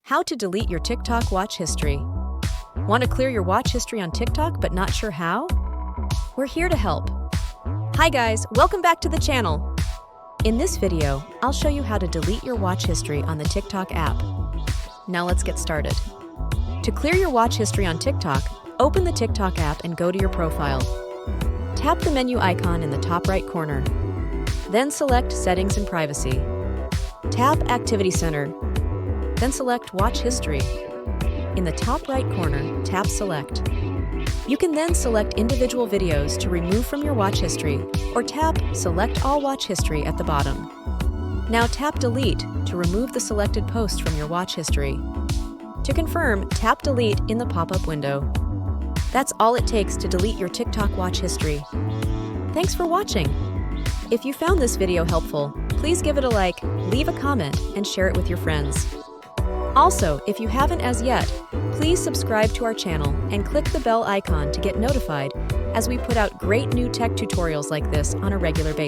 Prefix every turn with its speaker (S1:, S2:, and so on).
S1: How to delete your TikTok watch history. Want to clear your watch history on TikTok but not sure how? We're here to help. Hi guys, welcome back to the channel. In this video, I'll show you how to delete your watch history on the TikTok app. Now let's get started. To clear your watch history on TikTok, open the TikTok app and go to your profile. Tap the menu icon in the top right corner. Then select Settings and Privacy. Tap Activity Center. Then select Watch History. In the top right corner, tap Select. You can then select individual videos to remove from your watch history, or tap Select All Watch History at the bottom. Now tap Delete to remove the selected post from your watch history. To confirm, tap Delete in the pop-up window. That's all it takes to delete your TikTok watch history. Thanks for watching. If you found this video helpful, please give it a like, leave a comment, and share it with your friends. Also, if you haven't as yet, please subscribe to our channel and click the bell icon to get notified as we put out great new tech tutorials like this on a regular basis.